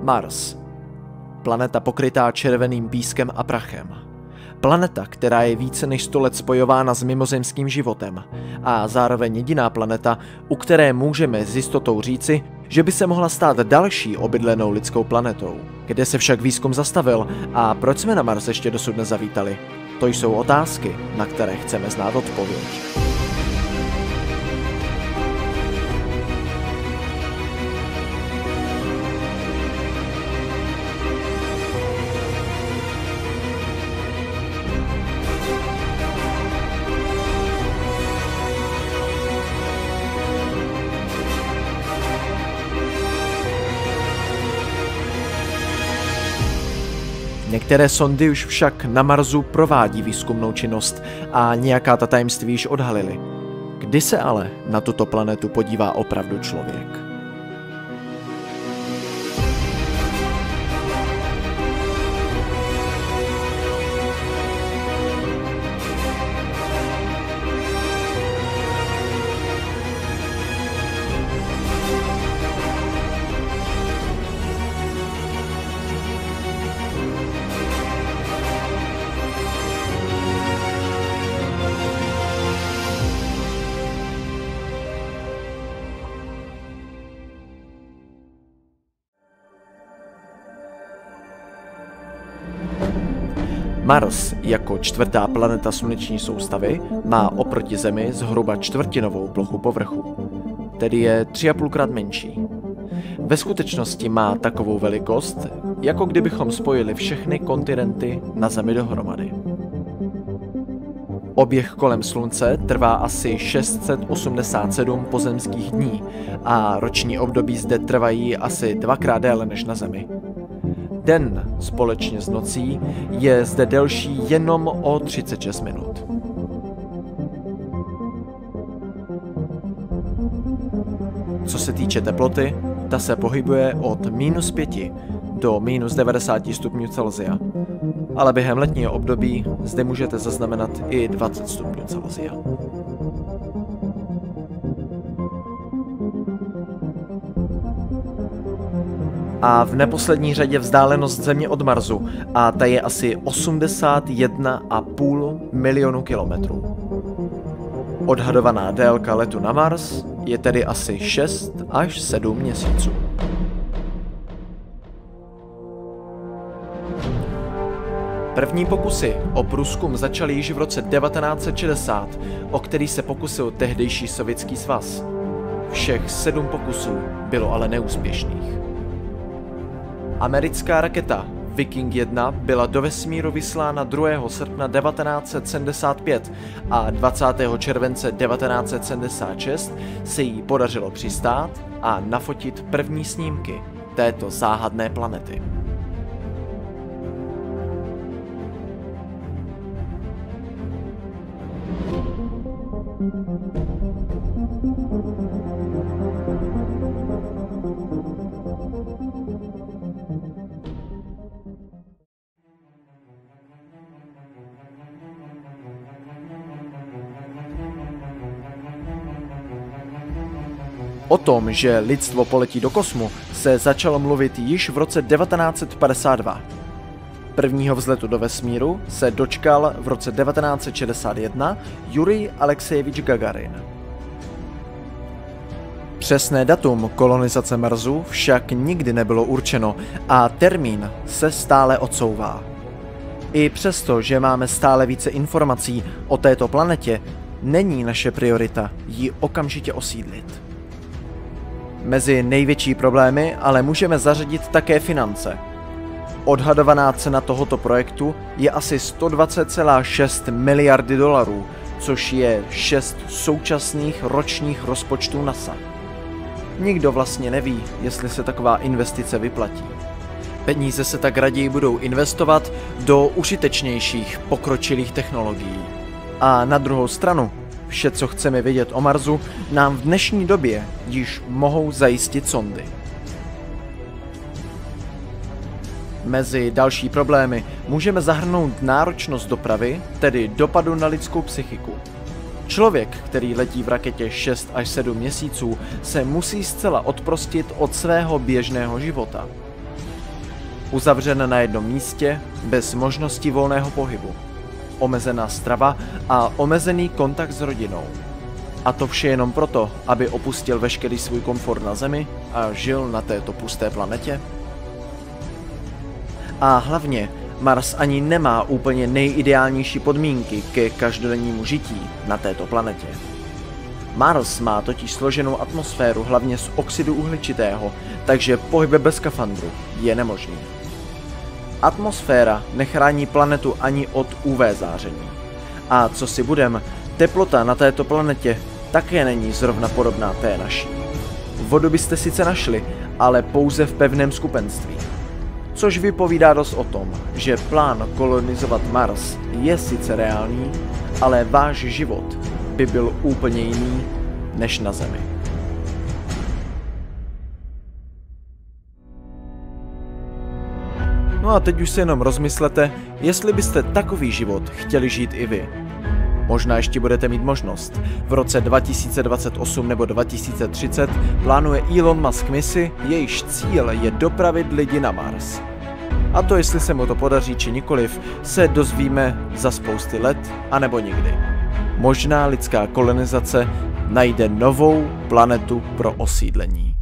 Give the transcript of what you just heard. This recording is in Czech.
Mars. Planeta pokrytá červeným pískem a prachem. Planeta, která je více než 100 let spojována s mimozemským životem a zároveň jediná planeta, u které můžeme s jistotou říci, že by se mohla stát další obydlenou lidskou planetou. Kde se však výzkum zastavil a proč jsme na Mars ještě dosud nezavítali? To jsou otázky, na které chceme znát odpověď. Některé sondy už však na Marsu provádí výzkumnou činnost a nějaká ta tajemství již odhalily. Kdy se ale na tuto planetu podívá opravdu člověk? Mars jako čtvrtá planeta sluneční soustavy má oproti Zemi zhruba čtvrtinovou plochu povrchu, tedy je 3,5krát menší. Ve skutečnosti má takovou velikost, jako kdybychom spojili všechny kontinenty na Zemi dohromady. Oběh kolem Slunce trvá asi 687 pozemských dní a roční období zde trvají asi 2krát déle než na Zemi. Den společně s nocí je zde delší jenom o 36 minut. Co se týče teploty, ta se pohybuje od -5 do -90 stupňů Celsia. Ale během letního období zde můžete zaznamenat i 20 stupňů Celsia. A v neposlední řadě vzdálenost Země od Marsu a ta je asi 81,5 milionu kilometrů. Odhadovaná délka letu na Mars je tedy asi 6 až 7 měsíců. První pokusy o průzkum začaly již v roce 1960, o který se pokusil tehdejší Sovětský svaz. Všech 7 pokusů bylo ale neúspěšných. Americká raketa Viking 1 byla do vesmíru vyslána 2. srpna 1975 a 20. července 1976 se jí podařilo přistát a nafotit první snímky této záhadné planety. O tom, že lidstvo poletí do kosmu, se začalo mluvit již v roce 1952. Prvního vzletu do vesmíru se dočkal v roce 1961 Jurij Alexejevič Gagarin. Přesné datum kolonizace Marsu však nikdy nebylo určeno a termín se stále odsouvá. I přesto, že máme stále více informací o této planetě, není naše priorita ji okamžitě osídlit. Mezi největší problémy ale můžeme zařadit také finance. Odhadovaná cena tohoto projektu je asi 120,6 miliardy dolarů, což je 6 současných ročních rozpočtů NASA. Nikdo vlastně neví, jestli se taková investice vyplatí. Peníze se tak raději budou investovat do užitečnějších, pokročilých technologií. A na druhou stranu, vše, co chceme vědět o Marsu, nám v dnešní době již mohou zajistit sondy. Mezi další problémy můžeme zahrnout náročnost dopravy, tedy dopadu na lidskou psychiku. Člověk, který letí v raketě 6 až 7 měsíců, se musí zcela odprostit od svého běžného života. Uzavřen na jednom místě, bez možnosti volného pohybu. Omezená strava a omezený kontakt s rodinou. A to vše jenom proto, aby opustil veškerý svůj komfort na Zemi a žil na této pusté planetě? A hlavně, Mars ani nemá úplně nejideálnější podmínky ke každodennímu žití na této planetě. Mars má totiž složenou atmosféru hlavně z oxidu uhličitého, takže pohyb bez skafandru je nemožný. Atmosféra nechrání planetu ani od UV záření. A co si budem, teplota na této planetě také není zrovna podobná té naší. Vodu byste sice našli, ale pouze v pevném skupenství. Což vypovídá dost o tom, že plán kolonizovat Mars je sice reálný, ale váš život by byl úplně jiný než na Zemi. No a teď už se jenom rozmyslete, jestli byste takový život chtěli žít i vy. Možná ještě budete mít možnost. V roce 2028 nebo 2030 plánuje Elon Musk misi, jejíž cíl je dopravit lidi na Mars. A to, jestli se mu to podaří či nikoliv, se dozvíme za spousty let, anebo nikdy. Možná lidská kolonizace najde novou planetu pro osídlení.